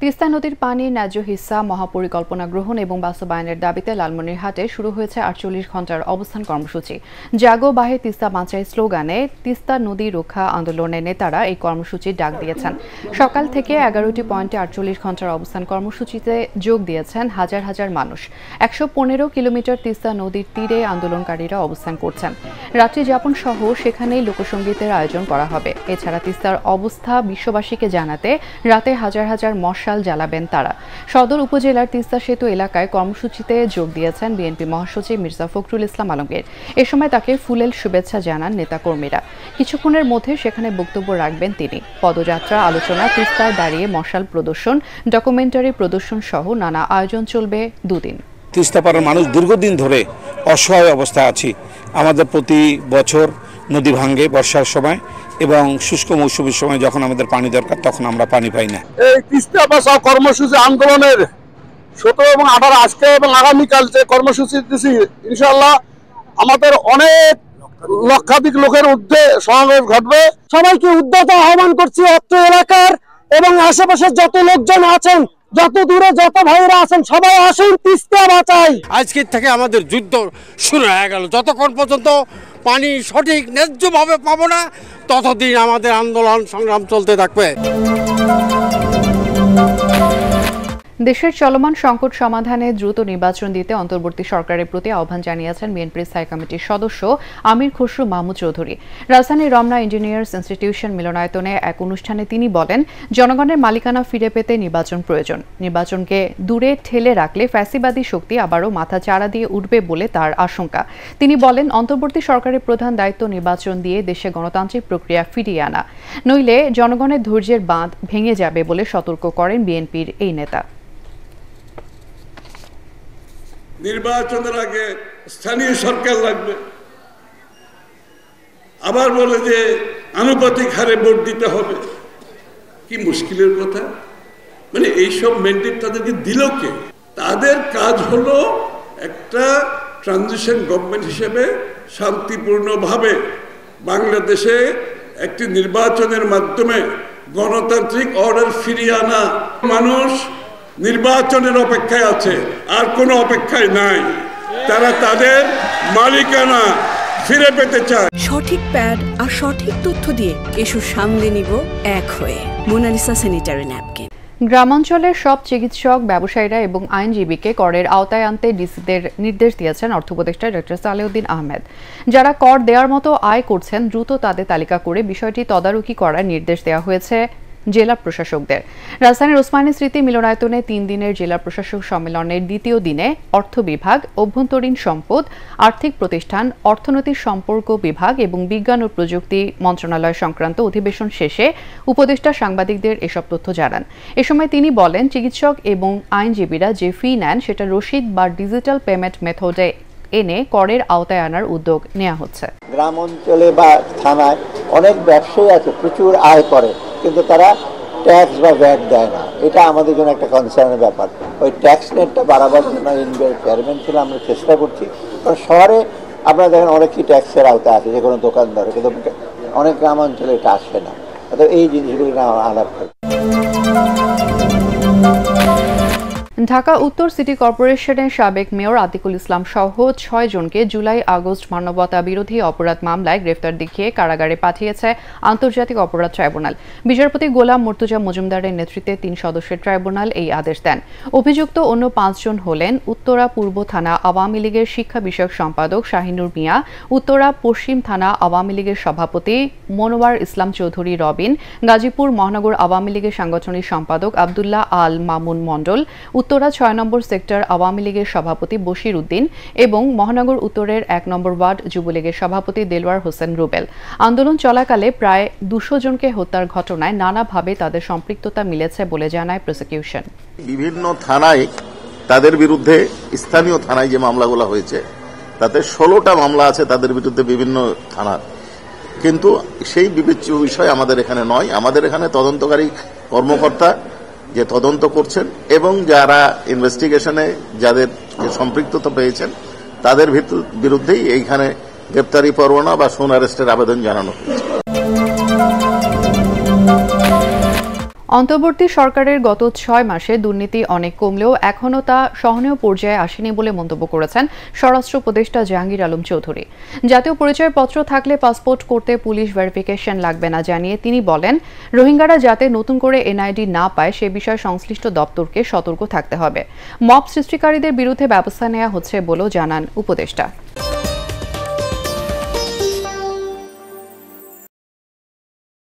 তিস্তা নদীর পানির ন্যায্য হিস্সা মহাপরিকল্পনা গ্রহণ এবং বাস্তবায়নের দাবিতে লালমনিরহাটে শুরু হয়েছে ৪৮ ঘণ্টার অবস্থান কর্মসূচি। জাগো বাহে তিস্তা বাঁচাই স্লোগানে তিস্তা নদী রক্ষা আন্দোলনের নেতারা এই কর্মসূচির ডাক দিয়েছেন। সকাল থেকে ১১টি পয়েন্টে ৪৮ ঘণ্টার অবস্থান কর্মসূচিতে যোগ দিয়েছেন হাজার হাজার মানুষ। ১১৫ কিলোমিটার তিস্তা নদীর তীরে আন্দোলনকারীরা অবস্থান করছেন। রাত্রি যাপন সহ সেখানেই লোকসঙ্গীতের আয়োজন করা হবে। এছাড়া তিস্তার অবস্থা বিশ্ববাসীকে জানাতে রাতে হাজার হাজার মশাল জ্বালাবেন তারা। সদর উপজেলার তিস্তা সেতু এলাকায় কর্মসূচিতে যোগ দিয়েছেন বিএনপি মহাসচিব মির্জা ফখরুল ইসলাম আলমগীর। এ সময় তাকে ফুলেল শুভেচ্ছা জানান নেতাকর্মীরা। কিছুক্ষণের মধ্যে সেখানে বক্তব্য রাখবেন তিনি। পদযাত্রা, আলোচনা, তিস্তায় দাঁড়িয়ে মশাল প্রদর্শন, ডকুমেন্টারি প্রদর্শন সহ নানা আয়োজন চলবে দুদিন। তিস্তাপাড়ার মানুষ দীর্ঘদিন ধরে অসহায় অবস্থায় আছি। আমাদের প্রতি বছর নদী ভাঙ্গে বর্ষার সময় এবং শুষ্ক মৌসুমের সময় যখন আমাদের পানি দরকার তখন আমরা পানি পাই না। এই তিস্তা বাঁচাও কর্মসূচি আন্দোলনের ১৭ এবং ১৮ আজকে এবং আগামীকাল যে কর্মসূচি দিচ্ছি, ইনশাআল্লাহ আমাদের অনেক লক্ষাধিক লোকের ঊর্ধ্বে সমাবেশ ঘটবে। সবাইকে উদ্যত আহ্বান করছি অত্র এলাকার এবং আশেপাশের যত লোকজন আছেন, যত দূরে যত ভাইরা আছেন, সবাই আসুন, তিস্তা বাঁচাই। আজকের থেকে আমাদের যুদ্ধ শুরু হয়ে গেল। যতক্ষণ পর্যন্ত পানি সঠিক ন্যায্যভাবে পাবো না ততদিন আমাদের আন্দোলন সংগ্রাম চলতে থাকবে। দেশের চলমান সংকট সমাধানে দ্রুত নির্বাচন দিতে অন্তর্বর্তী সরকারের প্রতি আহ্বান জানিয়েছেন বিএনপির স্থায়ী কমিটির সদস্য আমির খসরু মাহমুদ চৌধুরী। রাজধানীর রমনা ইঞ্জিনিয়ার্স ইনস্টিটিউশন মিলনায়তনে এক অনুষ্ঠানে তিনি বলেন, জনগণের মালিকানা ফিরে পেতে নির্বাচন প্রয়োজন। নির্বাচনকে দূরে ঠেলে রাখলে ফ্যাসিবাদী শক্তি আবারও মাথা চাড়া দিয়ে উঠবে বলে তার আশঙ্কা। তিনি বলেন, অন্তর্বর্তী সরকারের প্রধান দায়িত্ব নির্বাচন দিয়ে দেশে গণতান্ত্রিক প্রক্রিয়া ফিরিয়ে আনা, নইলে জনগণের ধৈর্যের বাঁধ ভেঙে যাবে বলে সতর্ক করেন বিএনপির এই নেতা। নির্বাচনের আগে স্থানীয় সরকার লাগবে, আবার বলে যে আনুপাতিক হারে ভোট দিতে হবে। কি মুশকিলের কথা! মানে এইসব ম্যান্ডেট তাদেরকে দিল কে? তাদের কাজ হলো একটা ট্রানজিশন গভর্নমেন্ট হিসেবে শান্তিপূর্ণভাবে বাংলাদেশে একটি নির্বাচনের মাধ্যমে গণতান্ত্রিক অর্ডার ফিরিয়ে আনা। মানুষ নির্বাচনের অপেক্ষায় আছে, আর কোনো অপেক্ষায় নাই। তারা তাদের মালিকানা ফিরে পেতে চায়। সঠিক প্যাড আর সঠিক তথ্য দিয়ে এসব সামলে নিব এক হয়ে। Monalisa sanitary napkin. গ্রামাঞ্চলের সব চিকিৎসক, ব্যবসায়ীরা এবং আইনজীবীকে করের আওতায় আনতে ডিসিদের নির্দেশ দিয়েছেন অর্থ উপদেষ্টা ডক্টর সালেউদ্দিন আহমেদ। যারা কর দেওয়ার মতো আয় করছেন দ্রুত তাদের তালিকা করে বিষয়টি তদারকি করার নির্দেশ দেওয়া হয়েছে জেলা প্রশাসকদের। রাজধানীর ওসমানী স্মৃতি মিলনায়তনে ৩ দিনের জেলা প্রশাসক সম্মেলনের দ্বিতীয় দিনে অর্থ বিভাগ, অভ্যন্তরীণ সম্পদ, আর্থিক প্রতিষ্ঠান, অর্থনৈতিক সম্পর্ক বিভাগ এবং বিজ্ঞান ও প্রযুক্তি মন্ত্রণালয় সংক্রান্ত অধিবেশন শেষে উপদেষ্টা সাংবাদিকদের এসব তথ্য জানান। এ সময় তিনি বলেন, চিকিৎসক এবং আইনজীবীরা যে ফি নেন সেটা রসিদ বা ডিজিটাল পেমেন্ট মেথডে এনে করের আওতায় আনার উদ্যোগ নেওয়া হচ্ছে। গ্রাম অঞ্চলে বা থানায় অনেক ব্যবসায়ী আছে, প্রচুর আয় করে, কিন্তু তারা ট্যাক্স বা ভ্যাট দেয় না। এটা আমাদের জন্য একটা কনসার্নের ব্যাপার। ওই ট্যাক্স নেটটা বাড়াবার জন্য চেয়ারম্যান ছিল, আমরা চেষ্টা করছি। কারণ শহরে আপনারা দেখেন অনেকই ট্যাক্সের আওতায় আছে, যে কোনো দোকানদার, কিন্তু অনেক গ্রাম অঞ্চলে এটা আসে না। অর্থাৎ এই জিনিসগুলি না আলাপ করে। ঢাকা উত্তর সিটি কর্পোরেশনের সাবেক মেয়র আতিকুল ইসলাম সহ ৬ জনকে জুলাই আগস্ট মানবতা বিরোধী অপরাধ মামলায় গ্রেফতার দেখিয়ে কারাগারে পাঠিয়েছে আন্তর্জাতিক অপরাধ ট্রাইব্যুনাল। বিচারপতি গোলাম মুর্তজা মজুমদারের নেতৃত্বে ৩ সদস্যের ট্রাইব্যুনাল এই আদেশ দেন। অভিযুক্ত অন্য ৫ জন হলেন উত্তরা পূর্ব থানা আওয়ামী লীগের শিক্ষা বিষয়ক সম্পাদক শাহিনুর মিয়া, উত্তরা পশ্চিম থানা আওয়ামী লীগের সভাপতি মনোয়ার ইসলাম চৌধুরী রবিন, গাজীপুর মহানগর আওয়ামী লীগের সাংগঠনিক সম্পাদক আবদুল্লাহ আল মামুন মণ্ডল, উত্তরা ৬ নম্বর সেক্টর আওয়ামী লীগের সভাপতি বশির উদ্দিন এবং মহানগর উত্তরের ১ নম্বর ওয়ার্ড যুবলীগের সভাপতি দেলওয়ার হোসেন রুবেল। আন্দোলন চলাকালে প্রায় ২০০ জনকে হত্যার ঘটনায় নানাভাবে তাদের সম্পৃক্ততা মিলেছে বলে জানায় প্রসিকিউশন। বিভিন্ন থানায় তাদের বিরুদ্ধে, স্থানীয় থানায় যে মামলাগুলো হয়েছে তাতে ১৬টা মামলা আছে তাদের বিরুদ্ধে বিভিন্ন থানার, কিন্তু সেই বিবেচ্য বিষয় আমাদের এখানে নয়। আমাদের এখানে তদন্তকারী কর্মকর্তা যে তদন্ত করছেন এবং যারা ইনভেস্টিগেশনে যাদের সম্পৃক্ততা পেয়েছেন তাদের বিরুদ্ধেই এইখানে গ্রেপ্তারি পরোয়ানা বা সোন অ্যারেস্টের আবেদন জানানো হয়েছে। অন্তর্বর্তী সরকারের গত 6 মাসে দুর্নীতি অনেক কমলেও এখনও তা সহনীয় পর্যায়ে আসেনি বলে মন্তব্য করেছেন স্বরাষ্ট্র উপদেষ্টা জাহাঙ্গীর আলম চৌধুরী। জাতীয় পরিচয়পত্র থাকলে পাসপোর্ট করতে পুলিশ ভেরিফিকেশন লাগবে না জানিয়ে তিনি বলেন, রোহিঙ্গারা যাতে নতুন করে এনআইডি না পায় সে বিষয়ে সংশ্লিষ্ট দপ্তরকে সতর্ক থাকতে হবে। মব সৃষ্টিকারীদের বিরুদ্ধে ব্যবস্থা নেওয়া হচ্ছে বলেও জানান উপদেষ্টা।